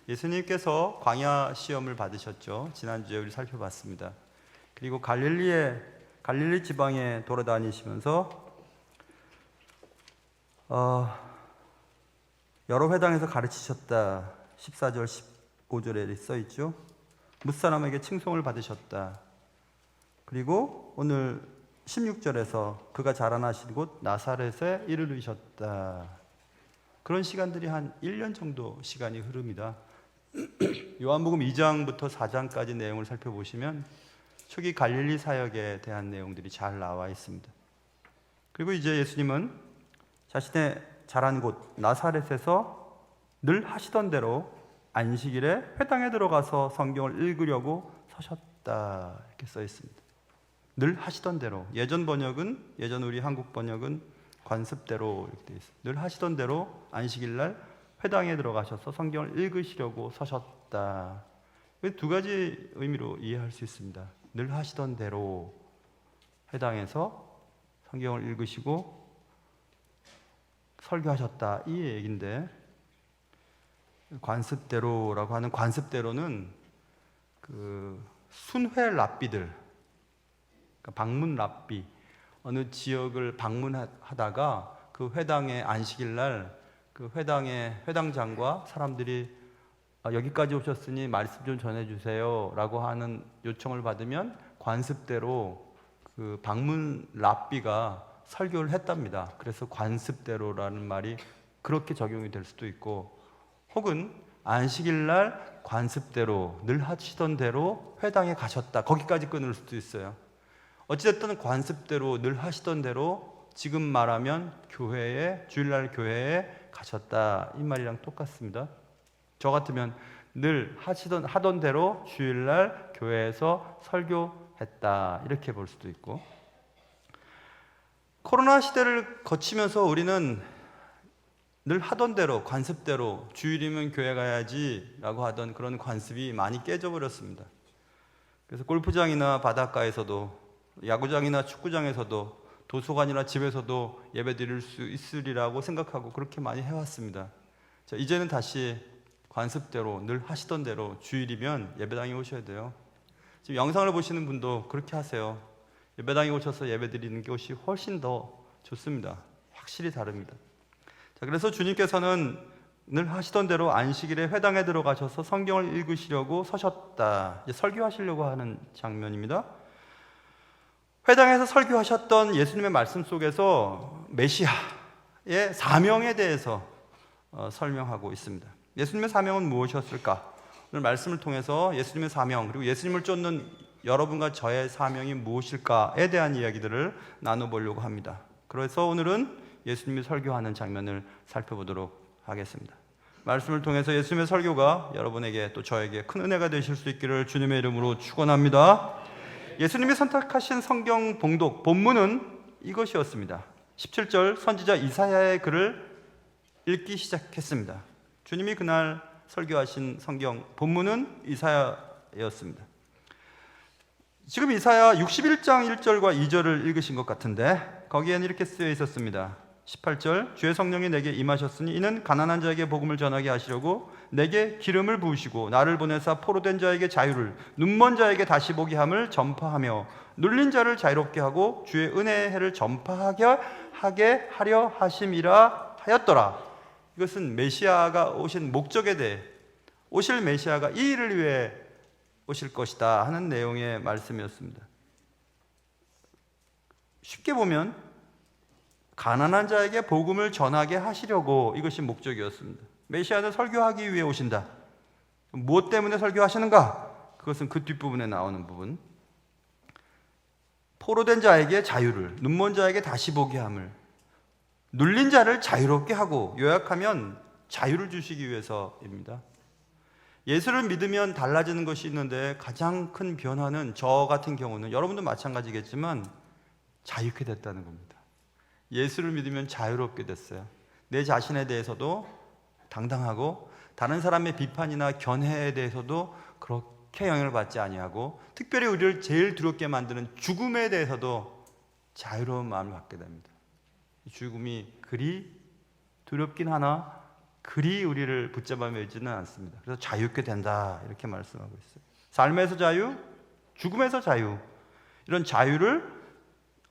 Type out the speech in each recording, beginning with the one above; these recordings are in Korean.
예수님께서 광야 시험을 받으셨죠. 지난주에 우리 살펴봤습니다. 그리고 갈릴리 지방에 돌아다니시면서 여러 회당에서 가르치셨다. 14절 15절에 써 있죠. 뭇사람에게 칭송을 받으셨다. 그리고 오늘 16절에서 그가 자라나신 곳 나사렛에 이르르셨다. 그런 시간들이 한 1년 정도 시간이 흐릅니다. 요한복음 2장부터 4장까지 내용을 살펴보시면 초기 갈릴리 사역에 대한 내용들이 잘 나와 있습니다. 그리고 이제 예수님은 자신의 자란 곳 나사렛에서 늘 하시던 대로 안식일에 회당에 들어가서 성경을 읽으려고 서셨다 이렇게 써 있습니다. 늘 하시던 대로. 예전 우리 한국 번역은 관습대로 이렇게 되어 있어요. 늘 하시던 대로 안식일날 회당에 들어가셔서 성경을 읽으시려고 서셨다. 두 가지 의미로 이해할 수 있습니다. 늘 하시던 대로 회당에서 성경을 읽으시고 설교하셨다 이 얘기인데, 관습대로라고 하는 관습대로는 그 순회 랍비들, 그러니까 방문 랍비, 어느 지역을 방문하다가 그 회당의 안식일날 그 회당의 회당장과 사람들이 여기까지 오셨으니 말씀 좀 전해주세요 라고 하는 요청을 받으면 관습대로 그 방문 랍비가 설교를 했답니다. 그래서 관습대로라는 말이 그렇게 적용이 될 수도 있고, 혹은 안식일날 관습대로 늘 하시던 대로 회당에 가셨다 거기까지 끊을 수도 있어요. 어찌됐든 관습대로 늘 하시던 대로 지금 말하면 주일날 교회에 가셨다 이 말이랑 똑같습니다. 저 같으면 늘 하던 대로 주일날 교회에서 설교했다 이렇게 볼 수도 있고, 코로나 시대를 거치면서 우리는 늘 하던 대로 관습대로 주일이면 교회 가야지 라고 하던 그런 관습이 많이 깨져버렸습니다. 그래서 골프장이나 바닷가에서도 야구장이나 축구장에서도 도서관이나 집에서도 예배 드릴 수 있으리라고 생각하고 그렇게 많이 해왔습니다. 자, 이제는 다시 관습대로 늘 하시던 대로 주일이면 예배당에 오셔야 돼요. 지금 영상을 보시는 분도 그렇게 하세요. 예배당에 오셔서 예배 드리는 것이 훨씬 더 좋습니다. 확실히 다릅니다. 자, 그래서 주님께서는 늘 하시던 대로 안식일에 회당에 들어가셔서 성경을 읽으시려고 서셨다. 이제 설교하시려고 하는 장면입니다. 회당에서 설교하셨던 예수님의 말씀 속에서 메시아의 사명에 대해서 설명하고 있습니다. 예수님의 사명은 무엇이었을까? 오늘 말씀을 통해서 예수님의 사명, 그리고 예수님을 쫓는 여러분과 저의 사명이 무엇일까에 대한 이야기들을 나눠보려고 합니다. 그래서 오늘은 예수님이 설교하는 장면을 살펴보도록 하겠습니다. 말씀을 통해서 예수님의 설교가 여러분에게 또 저에게 큰 은혜가 되실 수 있기를 주님의 이름으로 축원합니다. 예수님이 선택하신 성경 봉독 본문은 이것이었습니다. 17절 선지자 이사야의 글을 읽기 시작했습니다. 주님이 그날 설교하신 성경 본문은 이사야였습니다. 지금 이사야 61장 1절과 2절을 읽으신 것 같은데 거기에는 이렇게 쓰여 있었습니다. 18절 주의 성령이 내게 임하셨으니 이는 가난한 자에게 복음을 전하게 하시려고 내게 기름을 부으시고 나를 보내사 포로된 자에게 자유를, 눈먼 자에게 다시 보게 함을 전파하며 눌린 자를 자유롭게 하고 주의 은혜의 해를 전파하게 하려 하심이라 하였더라. 이것은 메시아가 오신 목적에 대해, 오실 메시아가 이 일을 위해 오실 것이다 하는 내용의 말씀이었습니다. 쉽게 보면 가난한 자에게 복음을 전하게 하시려고 이것이 목적이었습니다. 메시아는 설교하기 위해 오신다. 무엇 때문에 설교하시는가? 그것은 그 뒷부분에 나오는 부분. 포로된 자에게 자유를, 눈먼 자에게 다시 보게 함을, 눌린 자를 자유롭게 하고, 요약하면 자유를 주시기 위해서입니다. 예수를 믿으면 달라지는 것이 있는데 가장 큰 변화는 저 같은 경우는 여러분도 마찬가지겠지만 자유케 됐다는 겁니다. 예수를 믿으면 자유롭게 됐어요. 내 자신에 대해서도 당당하고 다른 사람의 비판이나 견해에 대해서도 그렇게 박해 영향을 받지 아니하고 특별히 우리를 제일 두렵게 만드는 죽음에 대해서도 자유로운 마음을 갖게 됩니다. 이 죽음이 그리 두렵긴 하나 그리 우리를 붙잡아 매지는 않습니다. 그래서 자유롭게 된다 이렇게 말씀하고 있어요. 삶에서 자유, 죽음에서 자유, 이런 자유를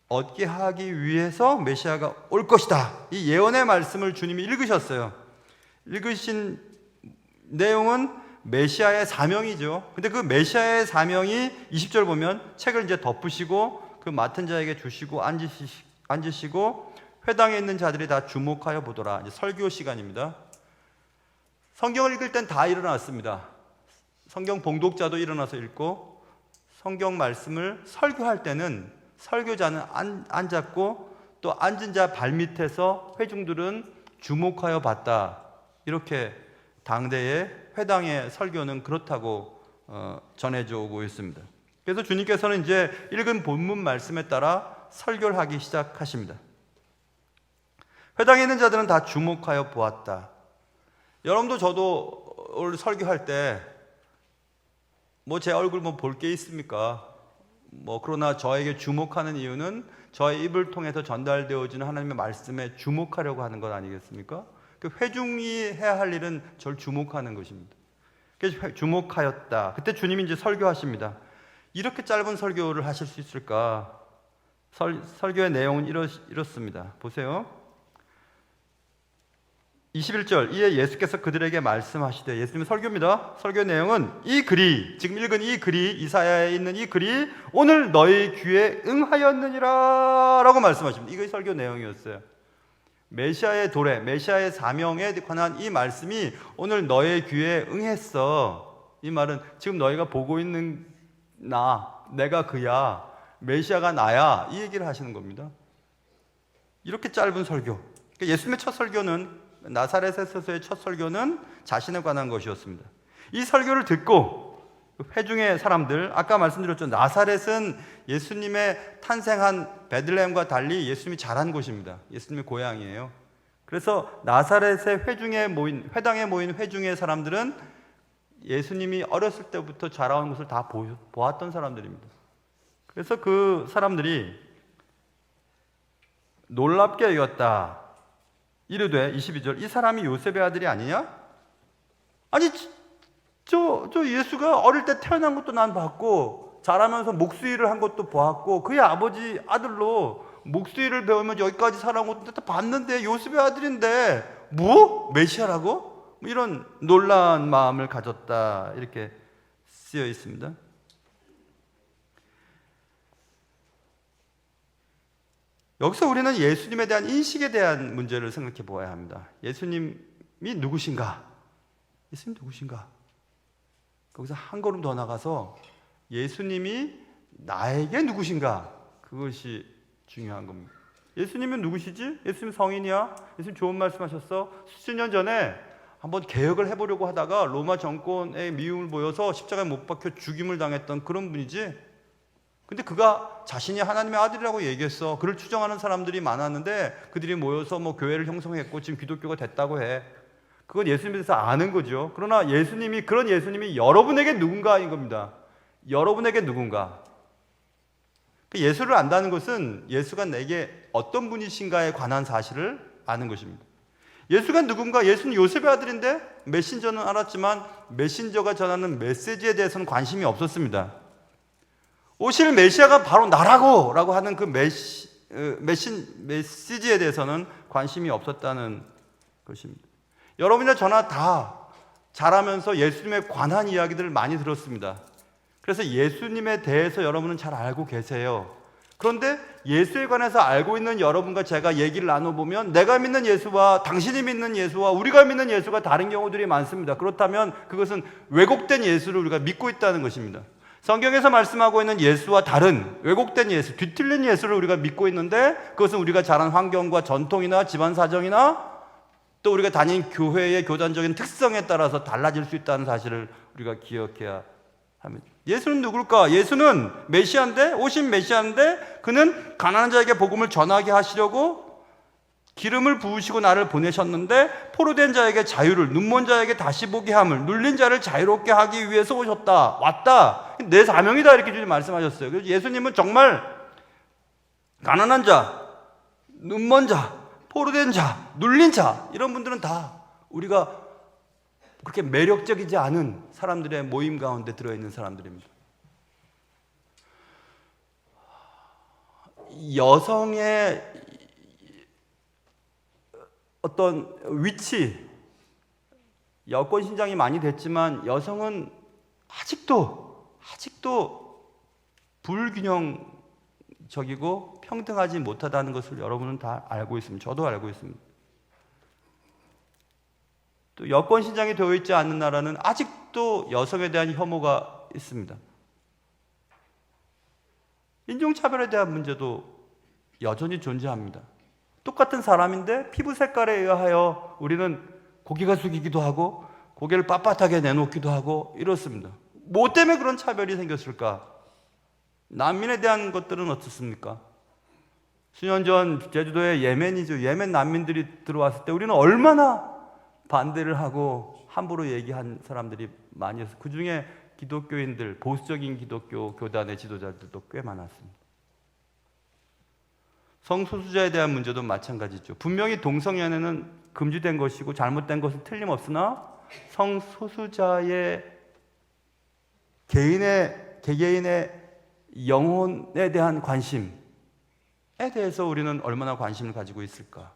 얻게 하기 위해서 메시아가 올 것이다. 이 예언의 말씀을 주님이 읽으셨어요. 읽으신 내용은 메시아의 사명이죠. 근데 그 메시아의 사명이 20절 보면 책을 이제 덮으시고 그 맡은 자에게 주시고 앉으시고 회당에 있는 자들이 다 주목하여 보더라. 이제 설교 시간입니다. 성경을 읽을 땐 다 일어났습니다. 성경 봉독자도 일어나서 읽고 성경 말씀을 설교할 때는 설교자는 앉았고 또 앉은 자 발밑에서 회중들은 주목하여 봤다. 이렇게 당대의 회당의 설교는 그렇다고 전해져 오고 있습니다. 그래서 주님께서는 이제 읽은 본문 말씀에 따라 설교를 하기 시작하십니다. 회당에 있는 자들은 다 주목하여 보았다. 여러분도 저도 오늘 설교할 때 뭐 제 얼굴 뭐 볼 게 있습니까? 그러나 저에게 주목하는 이유는 저의 입을 통해서 전달되어지는 하나님의 말씀에 주목하려고 하는 것 아니겠습니까? 그 회중이 해야 할 일은 저를 주목하는 것입니다. 그래서 주목하였다. 그때 주님이 이제 설교하십니다. 이렇게 짧은 설교를 하실 수 있을까? 설교의 내용은 이렇습니다. 보세요. 21절, 이에 예수께서 그들에게 말씀하시되, 예수님의 설교입니다. 설교 내용은 이 글이, 지금 읽은 이 글이, 이사야에 있는 이 글이 오늘 너희 귀에 응하였느니라 라고 말씀하십니다. 이게 설교 내용이었어요. 메시아의 도래, 메시아의 사명에 관한 이 말씀이 오늘 너의 귀에 응했어. 이 말은 지금 너희가 보고 있는 내가 그야, 메시아가 나야, 이 얘기를 하시는 겁니다. 이렇게 짧은 설교. 예수님의 첫 설교는, 나사렛에서의 첫 설교는 자신에 관한 것이었습니다. 이 설교를 듣고 회중의 사람들, 아까 말씀드렸죠. 나사렛은 예수님의 탄생한 베들레헴과 달리 예수님이 자란 곳입니다. 예수님의 고향이에요. 그래서 나사렛의 회당에 모인 회중의 사람들은 예수님이 어렸을 때부터 자라온 것을 다 보았던 사람들입니다. 그래서 그 사람들이 놀랍게 여겼다. 이르되 22절, 이 사람이 요셉의 아들이 아니냐? 아니 저 예수가 어릴 때 태어난 것도 난 봤고 자라면서 목수일을 한 것도 보았고 그의 아버지 아들로 목수일을 배우면 여기까지 살아온 것도 다 봤는데 요셉의 아들인데 뭐? 메시아라고? 이런 놀라운 마음을 가졌다. 이렇게 쓰여 있습니다. 여기서 우리는 예수님에 대한 인식에 대한 문제를 생각해 보아야 합니다. 예수님이 누구신가? 예수님 누구신가? 거기서 한 걸음 더 나가서 예수님이 나에게 누구신가? 그것이 중요한 겁니다. 예수님은 누구시지? 예수님 성인이야? 예수님 좋은 말씀하셨어? 수십 년 전에 한번 개혁을 해보려고 하다가 로마 정권의 미움을 보여서 십자가에 못 박혀 죽임을 당했던 그런 분이지? 근데 그가 자신이 하나님의 아들이라고 얘기했어. 그를 추정하는 사람들이 많았는데 그들이 모여서 교회를 형성했고 지금 기독교가 됐다고 해. 그건 예수님에 대해서 아는 거죠. 그러나 그런 예수님이 여러분에게 누군가인 겁니다. 여러분에게 누군가. 예수를 안다는 것은 예수가 내게 어떤 분이신가에 관한 사실을 아는 것입니다. 예수가 누군가, 예수는 요셉의 아들인데 메신저는 알았지만 메신저가 전하는 메시지에 대해서는 관심이 없었습니다. 오실 메시아가 바로 나라고 하는 그 메시지에 대해서는 관심이 없었다는 것입니다. 여러분이나 저나 다 자라면서 예수님에 관한 이야기들을 많이 들었습니다. 그래서 예수님에 대해서 여러분은 잘 알고 계세요. 그런데 예수에 관해서 알고 있는 여러분과 제가 얘기를 나눠보면 내가 믿는 예수와 당신이 믿는 예수와 우리가 믿는 예수가 다른 경우들이 많습니다. 그렇다면 그것은 왜곡된 예수를 우리가 믿고 있다는 것입니다. 성경에서 말씀하고 있는 예수와 다른 왜곡된 예수, 뒤틀린 예수를 우리가 믿고 있는데 그것은 우리가 자란 환경과 전통이나 집안 사정이나 또 우리가 다닌 교회의 교단적인 특성에 따라서 달라질 수 있다는 사실을 우리가 기억해야 합니다. 예수는 누굴까? 예수는 메시아인데, 오신 메시아인데 그는 가난한 자에게 복음을 전하게 하시려고 기름을 부으시고 나를 보내셨는데 포로된 자에게 자유를, 눈먼 자에게 다시 보게 함을, 눌린 자를 자유롭게 하기 위해서 오셨다. 왔다. 내 사명이다. 이렇게 주님 말씀하셨어요. 그래서 예수님은 정말 가난한 자, 눈먼 자, 포로된 자, 눌린 자, 이런 분들은 다 우리가 그렇게 매력적이지 않은 사람들의 모임 가운데 들어있는 사람들입니다. 여성의 어떤 위치, 여권 신장이 많이 됐지만 여성은 아직도 불균형적이고 평등하지 못하다는 것을 여러분은 다 알고 있습니다. 저도 알고 있습니다. 또 여권 신장이 되어 있지 않는 나라는 아직도 여성에 대한 혐오가 있습니다. 인종차별에 대한 문제도 여전히 존재합니다. 똑같은 사람인데 피부 색깔에 의하여 우리는 고개가 숙이기도 하고 고개를 빳빳하게 내놓기도 하고 이렇습니다. 뭐 때문에 그런 차별이 생겼을까? 난민에 대한 것들은 어떻습니까? 수년 전 제주도에 예멘 난민들이 들어왔을 때 우리는 얼마나 반대를 하고 함부로 얘기한 사람들이 많이 있어요. 그 중에 기독교인들, 보수적인 기독교 교단의 지도자들도 꽤 많았습니다. 성소수자에 대한 문제도 마찬가지죠. 분명히 동성연애는 금지된 것이고 잘못된 것은 틀림없으나 성소수자의 개개인의 영혼에 대한 관심에 대해서 우리는 얼마나 관심을 가지고 있을까?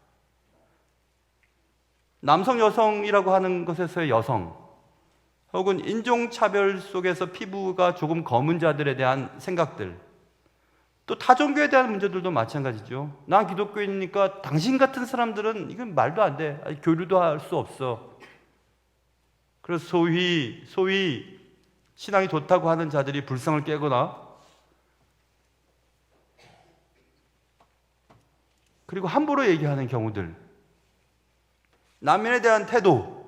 남성 여성이라고 하는 것에서의 여성, 혹은 인종차별 속에서 피부가 조금 검은 자들에 대한 생각들, 또 타종교에 대한 문제들도 마찬가지죠. 난 기독교인이니까 당신 같은 사람들은 이건 말도 안 돼. 교류도 할 수 없어. 그래서 소위 신앙이 좋다고 하는 자들이 불성을 깨거나 그리고 함부로 얘기하는 경우들, 난민에 대한 태도,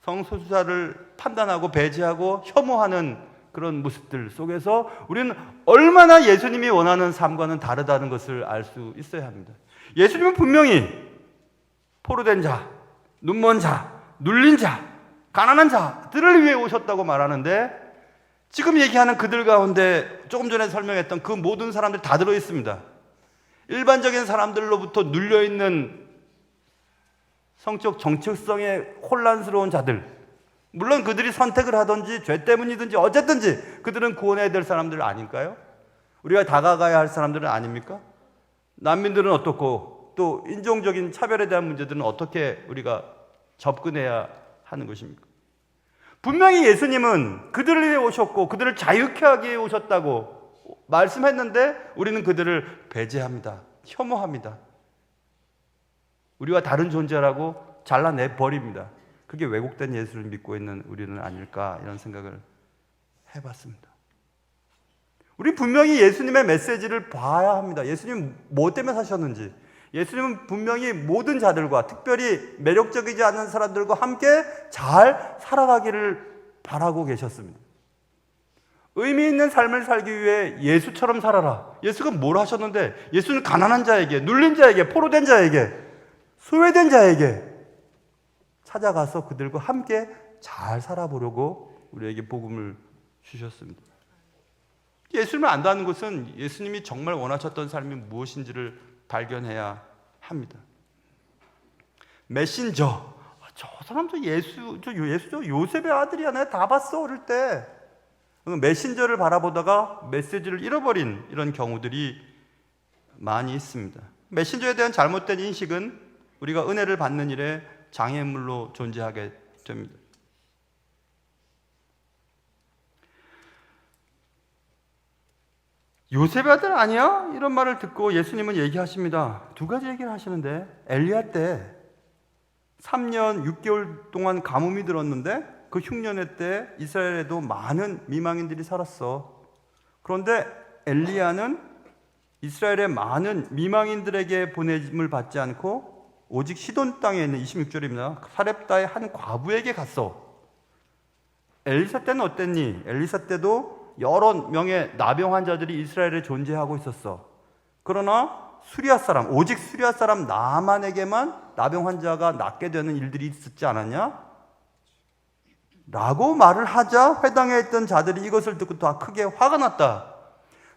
성소수자를 판단하고 배제하고 혐오하는 그런 모습들 속에서 우리는 얼마나 예수님이 원하는 삶과는 다르다는 것을 알 수 있어야 합니다. 예수님은 분명히 포로된 자, 눈먼 자, 눌린 자, 가난한 자들을 위해 오셨다고 말하는데 지금 얘기하는 그들 가운데 조금 전에 설명했던 그 모든 사람들 다 들어있습니다. 일반적인 사람들로부터 눌려있는 성적 정체성에 혼란스러운 자들, 물론 그들이 선택을 하든지 죄 때문이든지 어쨌든지 그들은 구원해야 될 사람들 아닐까요? 우리가 다가가야 할 사람들은 아닙니까? 난민들은 어떻고 또 인종적인 차별에 대한 문제들은 어떻게 우리가 접근해야 하는 것입니까? 분명히 예수님은 그들을 위해 오셨고 그들을 자유케 하기 위해 오셨다고 말씀했는데 우리는 그들을 배제합니다. 혐오합니다. 우리와 다른 존재라고 잘라내버립니다. 그게 왜곡된 예수를 믿고 있는 우리는 아닐까 이런 생각을 해봤습니다. 우리 분명히 예수님의 메시지를 봐야 합니다. 예수님 뭐 때문에 사셨는지, 예수님은 분명히 모든 자들과 특별히 매력적이지 않은 사람들과 함께 잘 살아가기를 바라고 계셨습니다. 의미 있는 삶을 살기 위해 예수처럼 살아라. 예수가 뭘 하셨는데 예수는 가난한 자에게, 눌린 자에게, 포로된 자에게, 소외된 자에게 찾아가서 그들과 함께 잘 살아보려고 우리에게 복음을 주셨습니다. 예수님을 안다는 것은 예수님이 정말 원하셨던 삶이 무엇인지를 발견해야 합니다. 메신저, 저 사람도 예수 요셉의 아들이야. 내가 다 봤어 어릴 때. 메신저를 바라보다가 메시지를 잃어버린 이런 경우들이 많이 있습니다. 메신저에 대한 잘못된 인식은 우리가 은혜를 받는 일에 장애물로 존재하게 됩니다. 요셉의 아들 아니야? 이런 말을 듣고 예수님은 얘기하십니다. 두 가지 얘기를 하시는데, 엘리야 때 3년 6개월 동안 가뭄이 들었는데 그 흉년의 때 이스라엘에도 많은 미망인들이 살았어. 그런데 엘리야는 이스라엘의 많은 미망인들에게 보냄을 받지 않고 오직 시돈 땅에 있는 26절입니다. 사렙다의 한 과부에게 갔어. 엘리사 때는 어땠니? 엘리사 때도 여러 명의 나병 환자들이 이스라엘에 존재하고 있었어. 그러나 수리아 사람, 오직 수리아 사람 나만에게만 나병 환자가 낫게 되는 일들이 있었지 않았냐? 라고 말을 하자 회당에 있던 자들이 이것을 듣고 다 크게 화가 났다.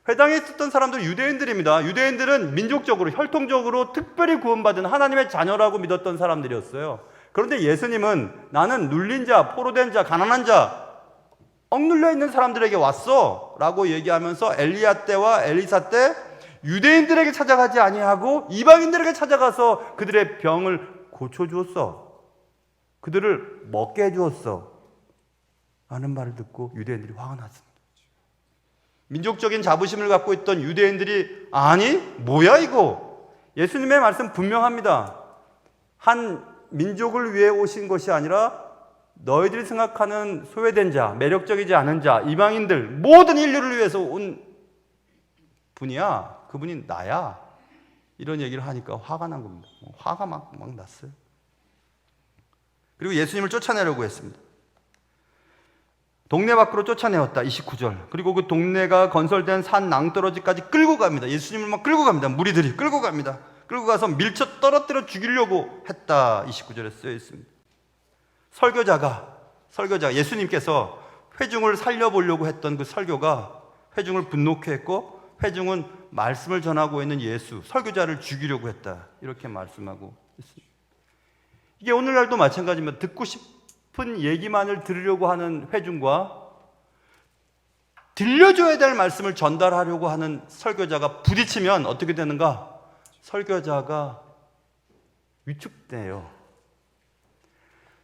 회당에 있었던 사람들은 유대인들입니다. 유대인들은 민족적으로, 혈통적으로 특별히 구원받은 하나님의 자녀라고 믿었던 사람들이었어요. 그런데 예수님은 나는 눌린 자, 포로된 자, 가난한 자, 억눌려 있는 사람들에게 왔어 라고 얘기하면서 엘리야 때와 엘리사 때 유대인들에게 찾아가지 아니하고 이방인들에게 찾아가서 그들의 병을 고쳐주었어. 그들을 먹게 해주었어 라는 말을 듣고 유대인들이 화가 났습니다. 민족적인 자부심을 갖고 있던 유대인들이 아니 뭐야 이거, 예수님의 말씀 분명합니다. 한 민족을 위해 오신 것이 아니라 너희들이 생각하는 소외된 자, 매력적이지 않은 자, 이방인들, 모든 인류를 위해서 온 분이야. 그분이 나야. 이런 얘기를 하니까 화가 난 겁니다. 화가 막 났어요. 그리고 예수님을 쫓아내려고 했습니다. 동네 밖으로 쫓아내었다. 29절. 그리고 그 동네가 건설된 산 낭떠러지까지 끌고 갑니다. 예수님을 막 끌고 갑니다. 무리들이 끌고 갑니다. 끌고 가서 밀쳐 떨어뜨려 죽이려고 했다. 29절에 쓰여 있습니다. 설교자가 예수님께서 회중을 살려보려고 했던 그 설교가 회중을 분노케 했고, 회중은 말씀을 전하고 있는 예수, 설교자를 죽이려고 했다. 이렇게 말씀하고 있습니다. 이게 오늘날도 마찬가지입니다. 듣고 싶은 얘기만을 들으려고 하는 회중과 들려줘야 될 말씀을 전달하려고 하는 설교자가 부딪히면 어떻게 되는가? 설교자가 위축돼요.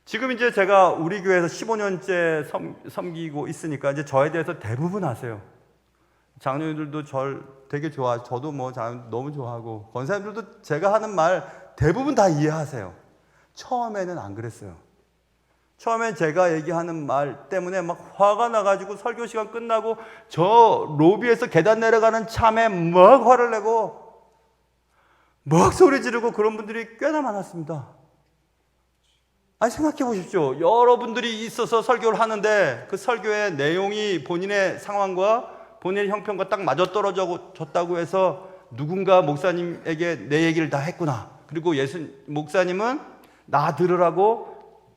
지금 이제 제가 우리 교회에서 15년째 섬기고 있으니까 이제 저에 대해서 대부분 아세요. 장로님들도 절 되게 좋아하고, 저도 뭐 너무 좋아하고, 권사님들도 제가 하는 말 대부분 다 이해하세요. 처음에는 안 그랬어요. 처음엔 제가 얘기하는 말 때문에 막 화가 나가지고 설교 시간 끝나고 저 로비에서 계단 내려가는 참에 막 화를 내고 막 소리 지르고 그런 분들이 꽤나 많았습니다. 아니, 생각해 보십시오. 여러분들이 있어서 설교를 하는데 그 설교의 내용이 본인의 상황과 본인의 형편과 딱 맞아떨어졌다고 해서 누군가 목사님에게 내 얘기를 다 했구나. 그리고 목사님은 나 들으라고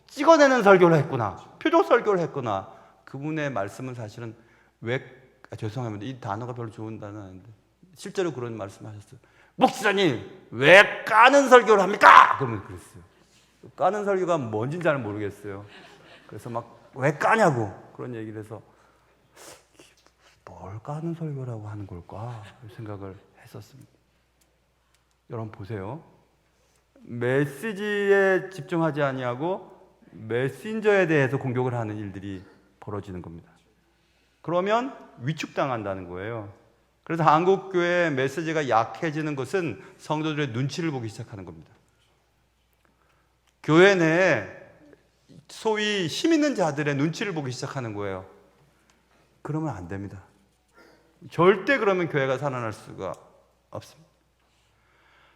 찍어내는 설교를 했구나. 표적 설교를 했구나. 그분의 말씀은 사실은 죄송합니다. 이 단어가 별로 좋은 단어는 아닌데 실제로 그런 말씀을 하셨어요. 목사님, 왜 까는 설교를 합니까? 그러면 그랬어요. 까는 설교가 뭔지는 잘 모르겠어요. 그래서 막 왜 까냐고 그런 얘기를 해서 뭘 까는 설교라고 하는 걸까 생각을 했었습니다. 여러분 보세요. 메시지에 집중하지 아니하고 메신저에 대해서 공격을 하는 일들이 벌어지는 겁니다. 그러면 위축당한다는 거예요. 그래서 한국교회의 메시지가 약해지는 것은 성도들의 눈치를 보기 시작하는 겁니다. 교회 내에 소위 힘 있는 자들의 눈치를 보기 시작하는 거예요. 그러면 안 됩니다. 절대 그러면 교회가 살아날 수가 없습니다.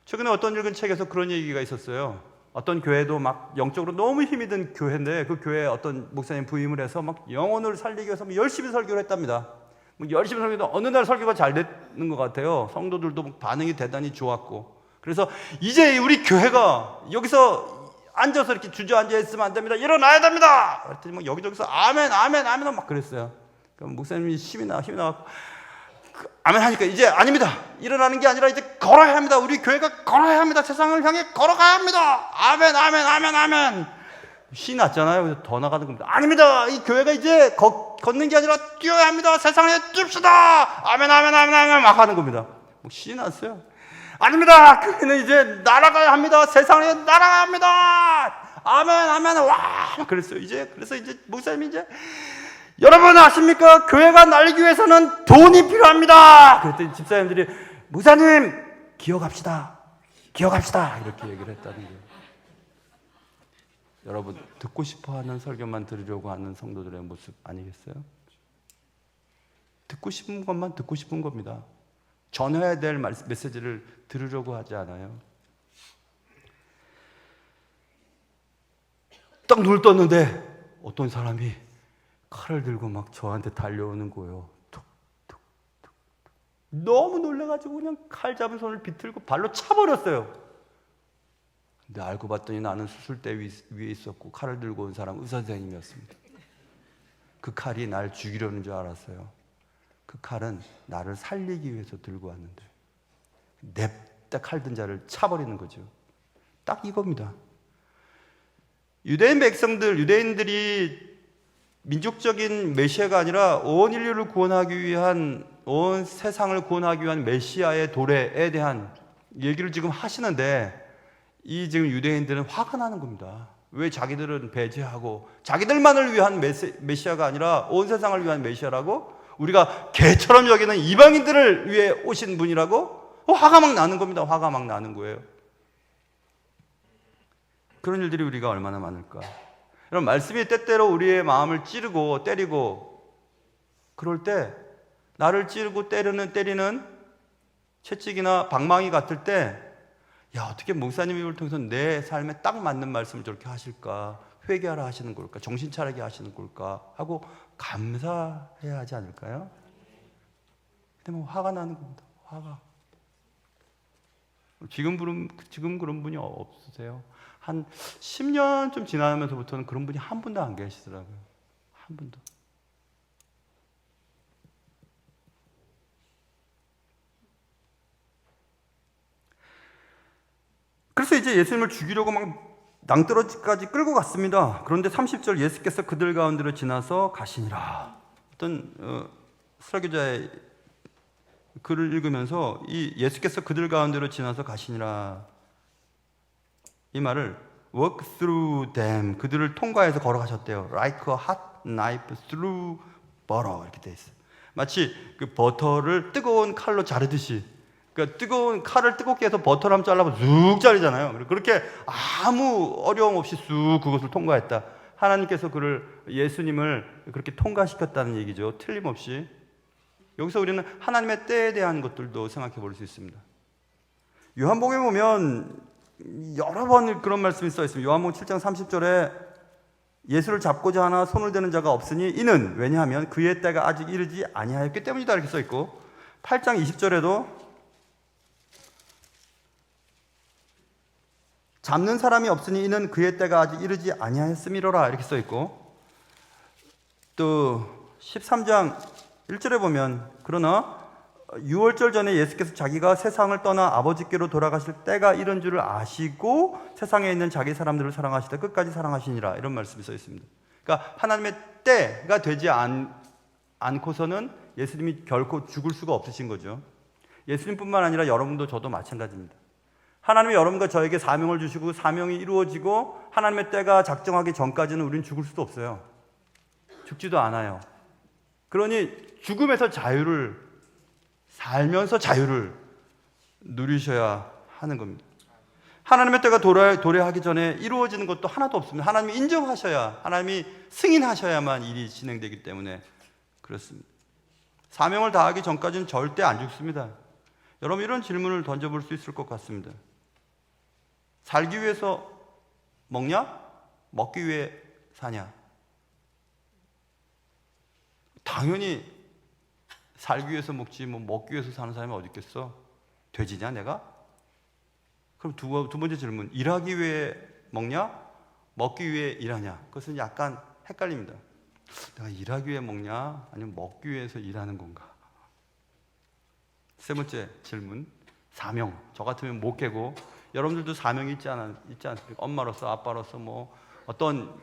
최근에 어떤 읽은 책에서 그런 얘기가 있었어요. 어떤 교회도 막 영적으로 너무 힘이 든 교회인데 그 교회에 어떤 목사님 부임을 해서 막 영혼을 살리기 위해서 열심히 설교를 했답니다. 열심히 설교도 어느 날 설교가 잘 되는 것 같아요. 성도들도 반응이 대단히 좋았고. 그래서 이제 우리 교회가 여기서 앉아서 이렇게 주저앉아 있으면 안 됩니다. 일어나야 됩니다. 그랬더니 막 여기저기서 아멘, 아멘, 아멘 막 그랬어요. 그럼 목사님이 힘이 나고 아멘 하니까 이제 아닙니다. 일어나는 게 아니라 이제 걸어야 합니다. 우리 교회가 걸어야 합니다. 세상을 향해 걸어가야 합니다. 아멘, 아멘, 아멘, 아멘. 시 났잖아요. 그래서 더 나가는 겁니다. 아닙니다. 이 교회가 이제 걷는 게 아니라 뛰어야 합니다. 세상에 뜁시다. 아멘, 아멘, 아멘, 아멘 막 하는 겁니다. 시 났어요. 아닙니다. 교회는 이제 날아가야 합니다. 세상에 날아가야 합니다. 아멘, 아멘, 와. 그랬어요. 그래서 이제 목사님이 이제 여러분 아십니까? 교회가 날기 위해서는 돈이 필요합니다. 그랬더니 집사님들이 목사님 기억합시다. 이렇게 얘기를 했다는 거예요. 여러분 듣고 싶어하는 설교만 들으려고 하는 성도들의 모습 아니겠어요? 듣고 싶은 것만 듣고 싶은 겁니다. 전해야 될 메시지를 들으려고 하지 않아요. 딱 눈을 떴는데 어떤 사람이 칼을 들고 막 저한테 달려오는 거예요. 툭. 너무 놀라가지고 그냥 칼 잡은 손을 비틀고 발로 차버렸어요. 근데 알고 봤더니 나는 수술대 위에 있었고 칼을 들고 온 사람 의사 선생님이었습니다. 그 칼이 날 죽이려는 줄 알았어요. 그 칼은 나를 살리기 위해서 들고 왔는데 냅다 칼 든 자를 차버리는 거죠. 딱 이겁니다. 유대인들이 민족적인 메시아가 아니라 온 인류를 구원하기 위한, 온 세상을 구원하기 위한 메시아의 도래에 대한 얘기를 지금 하시는데, 이 지금 유대인들은 화가 나는 겁니다. 왜 자기들은 배제하고 자기들만을 위한 메시아가 아니라 온 세상을 위한 메시아라고, 우리가 개처럼 여기는 이방인들을 위해 오신 분이라고 화가 막 나는 겁니다. 화가 막 나는 거예요. 그런 일들이 우리가 얼마나 많을까. 여러분, 말씀이 때때로 우리의 마음을 찌르고 때리고, 그럴 때 나를 찌르고 때리는 채찍이나 방망이 같을 때, 야, 어떻게 목사님이 이걸 통해서 내 삶에 딱 맞는 말씀을 저렇게 하실까, 회개하라 하시는 걸까, 정신 차리게 하시는 걸까 하고 감사해야 하지 않을까요? 근데 뭐 화가 나는 겁니다. 화가. 지금 그런 분이 없으세요? 한 10년 좀 지나면서부터는 그런 분이 한 분도 안 계시더라고요. 한 분도. 그래서 이제 예수님을 죽이려고 막 낭떠러지까지 끌고 갔습니다. 그런데 30절, 예수께서 그들 가운데로 지나서 가시니라. 어떤 설교자의 글을 읽으면서 이 예수께서 그들 가운데로 지나서 가시니라, 이 말을 walk through them, 그들을 통과해서 걸어가셨대요. Like a hot knife through butter, 이렇게 돼 있어요. 마치 그 버터를 뜨거운 칼로 자르듯이, 그러니까 뜨거운 칼을 뜨겁게 해서 버터를 한번 잘라서 쑥 자르잖아요. 그렇게 아무 어려움 없이 쑥 그것을 통과했다. 하나님께서 예수님을 그렇게 통과시켰다는 얘기죠. 틀림없이. 여기서 우리는 하나님의 때에 대한 것들도 생각해 볼 수 있습니다. 요한복음에 보면 여러 번 그런 말씀이 써 있습니다. 요한복음 7장 30절에 예수를 잡고자 하나 손을 대는 자가 없으니 이는, 왜냐하면 그의 때가 아직 이르지 아니하였기 때문이다, 이렇게 써 있고, 8장 20절에도 잡는 사람이 없으니 이는 그의 때가 아직 이르지 아니하였음이로라, 이렇게 써 있고, 또 13장 1절에 보면, 그러나 6월절 전에 예수께서 자기가 세상을 떠나 아버지께로 돌아가실 때가 이런 줄을 아시고 세상에 있는 자기 사람들을 사랑하시다 끝까지 사랑하시니라, 이런 말씀이 써 있습니다. 그러니까 하나님의 때가 되지 않고서는 예수님이 결코 죽을 수가 없으신 거죠. 예수님뿐만 아니라 여러분도 저도 마찬가지입니다. 하나님이 여러분과 저에게 사명을 주시고 사명이 이루어지고 하나님의 때가 작정하기 전까지는 우리는 죽을 수도 없어요. 죽지도 않아요. 그러니 죽음에서 살면서 자유를 누리셔야 하는 겁니다. 하나님의 때가 도래하기 전에 이루어지는 것도 하나도 없습니다. 하나님이 인정하셔야, 하나님이 승인하셔야만 일이 진행되기 때문에 그렇습니다. 사명을 다하기 전까지는 절대 안 죽습니다. 여러분, 이런 질문을 던져볼 수 있을 것 같습니다. 살기 위해서 먹냐? 먹기 위해 사냐? 당연히 살기 위해서 먹지, 뭐 먹기 위해서 사는 사람이 어디 있겠어? 돼지냐 내가? 그럼 두 번째 질문, 일하기 위해 먹냐? 먹기 위해 일하냐? 그것은 약간 헷갈립니다. 내가 일하기 위해 먹냐? 아니면 먹기 위해서 일하는 건가? 세 번째 질문, 사명. 저 같으면 목회고, 여러분들도 사명이 있지 않습니까? 엄마로서, 아빠로서, 뭐 어떤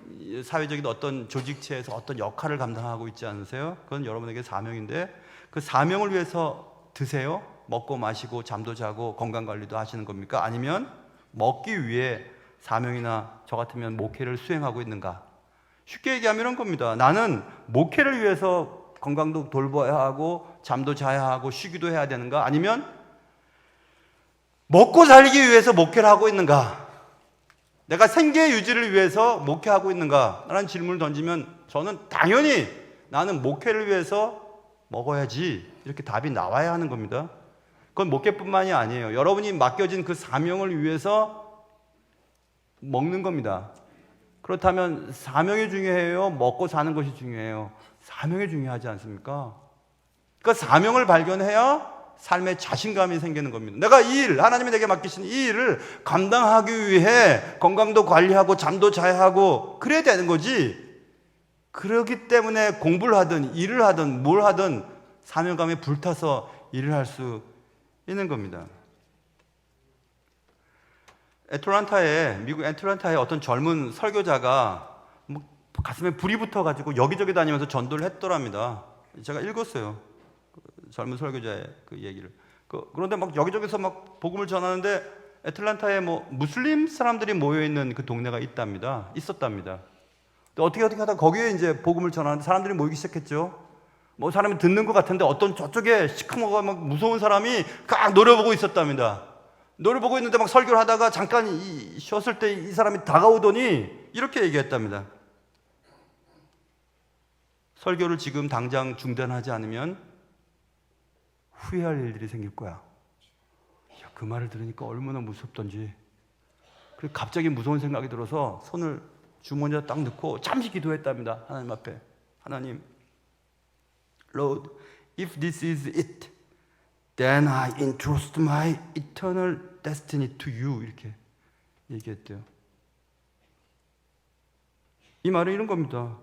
사회적인 어떤 조직체에서 어떤 역할을 감당하고 있지 않으세요? 그건 여러분에게 사명인데, 그 사명을 위해서 드세요? 먹고 마시고 잠도 자고 건강관리도 하시는 겁니까? 아니면 먹기 위해 사명이나 저 같으면 목회를 수행하고 있는가? 쉽게 얘기하면 이런 겁니다. 나는 목회를 위해서 건강도 돌봐야 하고 잠도 자야 하고 쉬기도 해야 되는가? 아니면 먹고 살기 위해서 목회를 하고 있는가? 내가 생계 유지를 위해서 목회하고 있는가? 라는 질문을 던지면 저는 당연히 나는 목회를 위해서 먹어야지, 이렇게 답이 나와야 하는 겁니다. 그건 목회뿐만이 아니에요. 여러분이 맡겨진 그 사명을 위해서 먹는 겁니다. 그렇다면 사명이 중요해요? 먹고 사는 것이 중요해요? 사명이 중요하지 않습니까? 그러니까 사명을 발견해야 삶의 자신감이 생기는 겁니다. 내가 이 일, 하나님이 내게 맡기신 이 일을 감당하기 위해 건강도 관리하고 잠도 자야 하고 그래야 되는 거지. 그렇기 때문에 공부를 하든 일을 하든 뭘 하든 사명감에 불타서 일을 할 수 있는 겁니다. 미국 애틀란타에 어떤 젊은 설교자가 가슴에 불이 붙어가지고 여기저기 다니면서 전도를 했더랍니다. 제가 읽었어요. 젊은 설교자의 그 얘기를. 그런데 막 여기저기서 막 복음을 전하는데 애틀란타에 무슬림 사람들이 모여있는 그 동네가 있었답니다. 어떻게 하다 거기에 이제 복음을 전하는데 사람들이 모이기 시작했죠. 사람이 듣는 것 같은데 어떤 저쪽에 시커멓고 막 무서운 사람이 막 노려보고 있었답니다. 노려보고 있는데 막 설교를 하다가 잠깐 쉬었을 때 이 사람이 다가오더니 이렇게 얘기했답니다. 설교를 지금 당장 중단하지 않으면 후회할 일들이 생길 거야. 그 말을 들으니까 얼마나 무섭던지. 그리고 갑자기 무서운 생각이 들어서 손을 주머니에 딱 넣고 잠시 기도했답니다. 하나님 앞에. 하나님, Lord, if this is it, then I entrust my eternal destiny to you. 이렇게 얘기했대요. 이 말은 이런 겁니다.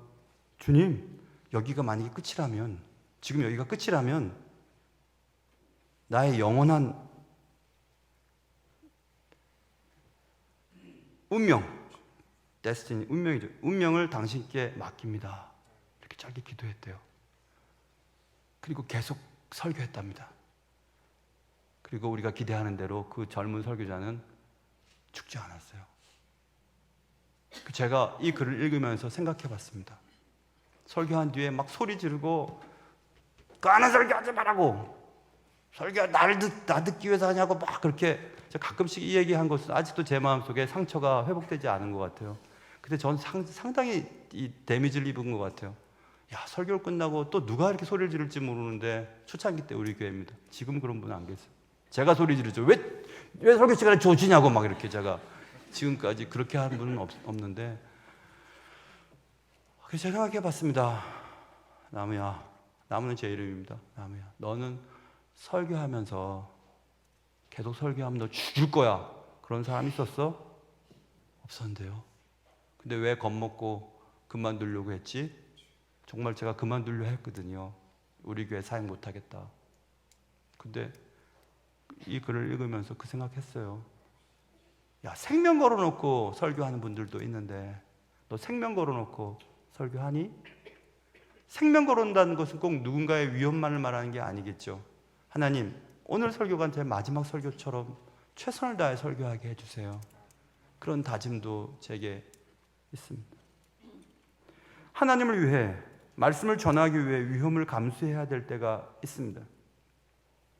주님, 여기가 만약에 끝이라면, 지금 여기가 끝이라면 나의 영원한 운명, 데스티니, 운명이죠. 운명을 당신께 맡깁니다. 이렇게 짧게 기도했대요. 그리고 계속 설교했답니다. 그리고 우리가 기대하는 대로 그 젊은 설교자는 죽지 않았어요. 제가 이 글을 읽으면서 생각해 봤습니다. 설교한 뒤에 막 소리 지르고 까는 설교하지 말라고, 설교 나 듣기 위해서 하냐고 막 그렇게 가끔씩 이 얘기한 것은 아직도 제 마음속에 상처가 회복되지 않은 것 같아요. 근데 전 상당히 이 데미지를 입은 것 같아요. 야, 설교를 끝나고 또 누가 이렇게 소리를 지를지 모르는데, 초창기 때 우리 교회입니다. 지금 그런 분은 안 계세요. 제가 소리 지르죠. 왜 설교 시간에 조지냐고 막 이렇게 제가 지금까지 그렇게 한 분은 없는데, 그래서 제가 생각해 봤습니다. 나무야, 나무는 제 이름입니다. 나무야, 너는 설교하면서 계속 설교하면 너 죽을 거야. 그런 사람 있었어? 없었는데요. 근데 왜 겁먹고 그만두려고 했지? 정말 제가 그만두려 했거든요. 우리 교회 사역 못하겠다. 근데 이 글을 읽으면서 그 생각했어요. 야, 생명 걸어놓고 설교하는 분들도 있는데 너 생명 걸어놓고 설교하니? 생명 걸어놓는다는 것은 꼭 누군가의 위험만을 말하는 게 아니겠죠. 하나님, 오늘 설교가 제 마지막 설교처럼 최선을 다해 설교하게 해주세요. 그런 다짐도 제게 있습니다. 하나님을 위해, 말씀을 전하기 위해 위험을 감수해야 될 때가 있습니다.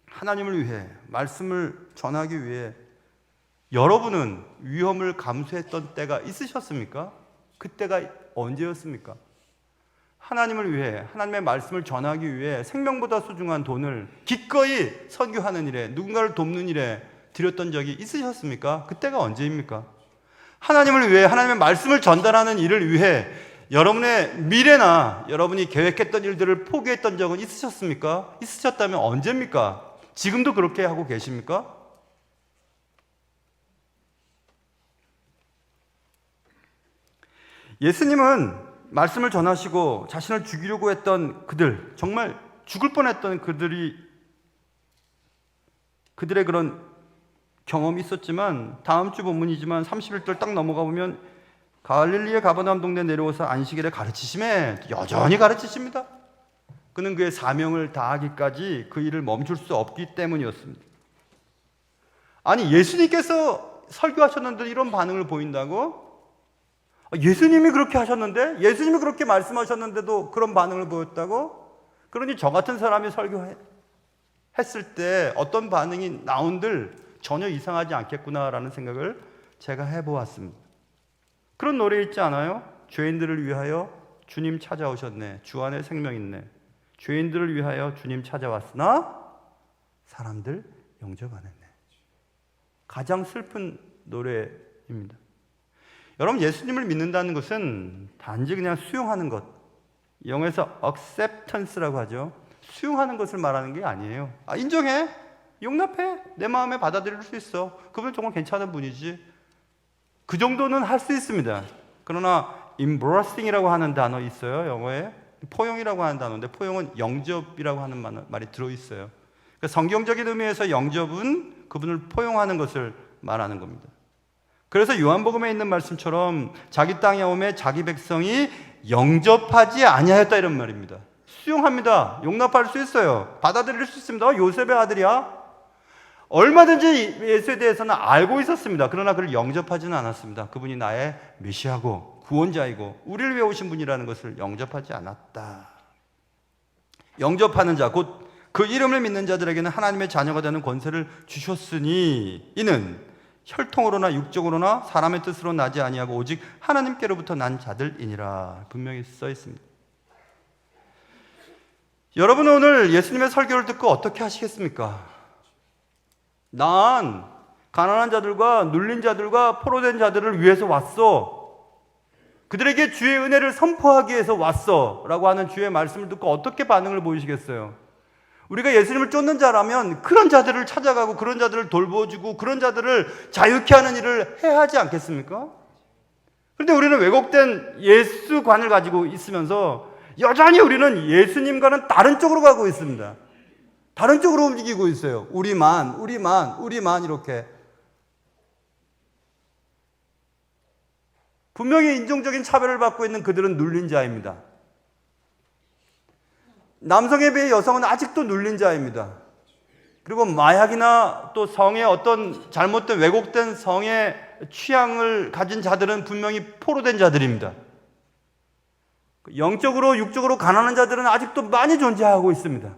하나님을 위해, 말씀을 전하기 위해 여러분은 위험을 감수했던 때가 있으셨습니까? 그때가 언제였습니까? 하나님을 위해, 하나님의 말씀을 전하기 위해 생명보다 소중한 돈을 기꺼이 선교하는 일에, 누군가를 돕는 일에 드렸던 적이 있으셨습니까? 그때가 언제입니까? 하나님을 위해, 하나님의 말씀을 전달하는 일을 위해 여러분의 미래나 여러분이 계획했던 일들을 포기했던 적은 있으셨습니까? 있으셨다면 언제입니까? 지금도 그렇게 하고 계십니까? 예수님은 말씀을 전하시고 자신을 죽이려고 했던 그들, 정말 죽을 뻔했던 그들의 그런 경험이 있었지만, 다음 주 본문이지만 31절 딱 넘어가 보면 갈릴리의 가버나움 동네 내려와서 안식일에 가르치심에 여전히 가르치십니다. 그는 그의 사명을 다하기까지 그 일을 멈출 수 없기 때문이었습니다. 아니, 예수님께서 설교하셨는데 이런 반응을 보인다고? 예수님이 그렇게 하셨는데, 예수님이 그렇게 말씀하셨는데도 그런 반응을 보였다고? 그러니 저 같은 사람이 설교했을 때 어떤 반응이 나온들 전혀 이상하지 않겠구나라는 생각을 제가 해보았습니다. 그런 노래 있지 않아요? 죄인들을 위하여 주님 찾아오셨네. 주 안에 생명 있네. 죄인들을 위하여 주님 찾아왔으나 사람들 용접 안 했네. 가장 슬픈 노래입니다. 여러분, 예수님을 믿는다는 것은 단지 그냥 수용하는 것, 영어에서 acceptance라고 하죠. 수용하는 것을 말하는 게 아니에요. 인정해. 용납해. 내 마음에 받아들일 수 있어. 그분 정말 괜찮은 분이지. 그 정도는 할 수 있습니다. 그러나 embracing이라고 하는 단어 있어요. 영어에. 포용이라고 하는 단어인데 포용은 영접이라고 하는 말이 들어있어요. 그러니까 성경적인 의미에서 영접은 그분을 포용하는 것을 말하는 겁니다. 그래서 요한복음에 있는 말씀처럼 자기 땅에 오매 자기 백성이 영접하지 아니하였다 이런 말입니다. 수용합니다. 용납할 수 있어요. 받아들일 수 있습니다. 요셉의 아들이야. 얼마든지 예수에 대해서는 알고 있었습니다. 그러나 그를 영접하지는 않았습니다. 그분이 나의 메시아고 구원자이고 우리를 위해 오신 분이라는 것을 영접하지 않았다. 영접하는 자, 곧 그 이름을 믿는 자들에게는 하나님의 자녀가 되는 권세를 주셨으니 이는 혈통으로나 육적으로나 사람의 뜻으로 나지 아니하고 오직 하나님께로부터 난 자들이니라. 분명히 써 있습니다. 여러분 오늘 예수님의 설교를 듣고 어떻게 하시겠습니까? 난 가난한 자들과 눌린 자들과 포로된 자들을 위해서 왔어. 그들에게 주의 은혜를 선포하기 위해서 왔어 라고 하는 주의 말씀을 듣고 어떻게 반응을 보이시겠어요? 우리가 예수님을 쫓는 자라면 그런 자들을 찾아가고 그런 자들을 돌보주고 그런 자들을 자유케 하는 일을 해야 하지 않겠습니까? 그런데 우리는 왜곡된 예수관을 가지고 있으면서 여전히 우리는 예수님과는 다른 쪽으로 가고 있습니다. 다른 쪽으로 움직이고 있어요. 우리만 이렇게. 분명히 인종적인 차별을 받고 있는 그들은 눌린 자입니다. 남성에 비해 여성은 아직도 눌린 자입니다. 그리고 마약이나 또 성의 어떤 잘못된 왜곡된 성의 취향을 가진 자들은 분명히 포로된 자들입니다. 영적으로 육적으로 가난한 자들은 아직도 많이 존재하고 있습니다.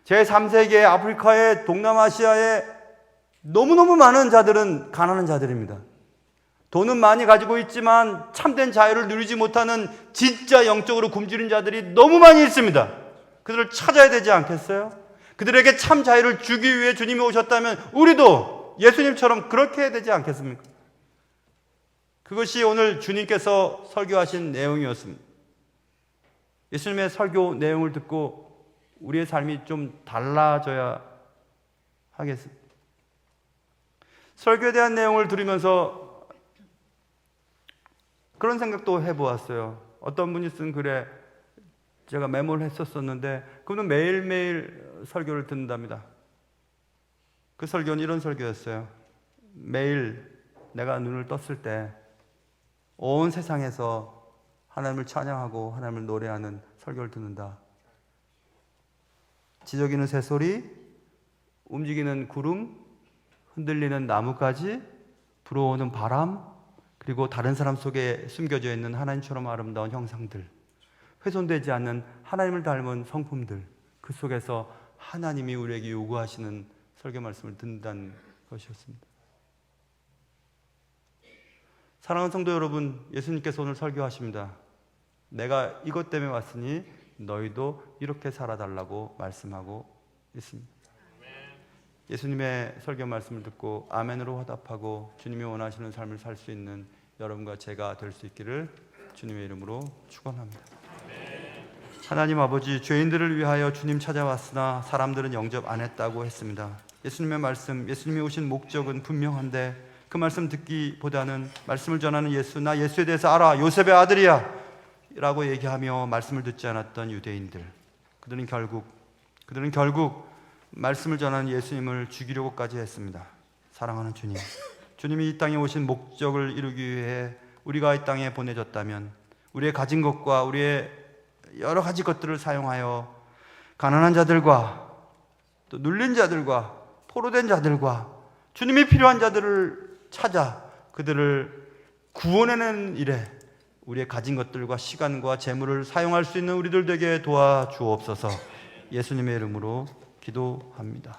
제3세기에 아프리카에 동남아시아에 너무너무 많은 자들은 가난한 자들입니다. 돈은 많이 가지고 있지만 참된 자유를 누리지 못하는 진짜 영적으로 굶주린 자들이 너무 많이 있습니다. 그들을 찾아야 되지 않겠어요? 그들에게 참 자유를 주기 위해 주님이 오셨다면 우리도 예수님처럼 그렇게 해야 되지 않겠습니까? 그것이 오늘 주님께서 설교하신 내용이었습니다. 예수님의 설교 내용을 듣고 우리의 삶이 좀 달라져야 하겠습니다. 설교에 대한 내용을 들으면서 그런 생각도 해보았어요. 어떤 분이 쓴 글에 제가 메모를 했었었는데 그분은 매일매일 설교를 듣는답니다. 그 설교는 이런 설교였어요. 매일 내가 눈을 떴을 때 온 세상에서 하나님을 찬양하고 하나님을 노래하는 설교를 듣는다. 지저귀는 새소리, 움직이는 구름, 흔들리는 나뭇가지, 불어오는 바람, 그리고 다른 사람 속에 숨겨져 있는 하나님처럼 아름다운 형상들, 훼손되지 않는 하나님을 닮은 성품들, 그 속에서 하나님이 우리에게 요구하시는 설교 말씀을 듣는다는 것이었습니다. 사랑하는 성도 여러분, 예수님께서 오늘 설교하십니다. 내가 이것 때문에 왔으니 너희도 이렇게 살아달라고 말씀하고 있습니다. 예수님의 설교 말씀을 듣고 아멘으로 화답하고 주님이 원하시는 삶을 살 수 있는 여러분과 제가 될 수 있기를 주님의 이름으로 축원합니다. 하나님 아버지, 죄인들을 위하여 주님 찾아왔으나 사람들은 영접 안 했다고 했습니다. 예수님의 말씀, 예수님이 오신 목적은 분명한데 그 말씀 듣기보다는 말씀을 전하는 예수, 나 예수에 대해서 알아, 요셉의 아들이야 라고 얘기하며 말씀을 듣지 않았던 유대인들, 그들은 결국 말씀을 전하는 예수님을 죽이려고까지 했습니다. 사랑하는 주님, 주님이 이 땅에 오신 목적을 이루기 위해 우리가 이 땅에 보내졌다면 우리의 가진 것과 우리의 여러 가지 것들을 사용하여 가난한 자들과 또 눌린 자들과 포로된 자들과 주님이 필요한 자들을 찾아 그들을 구원해내는 일에 우리의 가진 것들과 시간과 재물을 사용할 수 있는 우리들 되게 도와주옵소서. 예수님의 이름으로 기도합니다.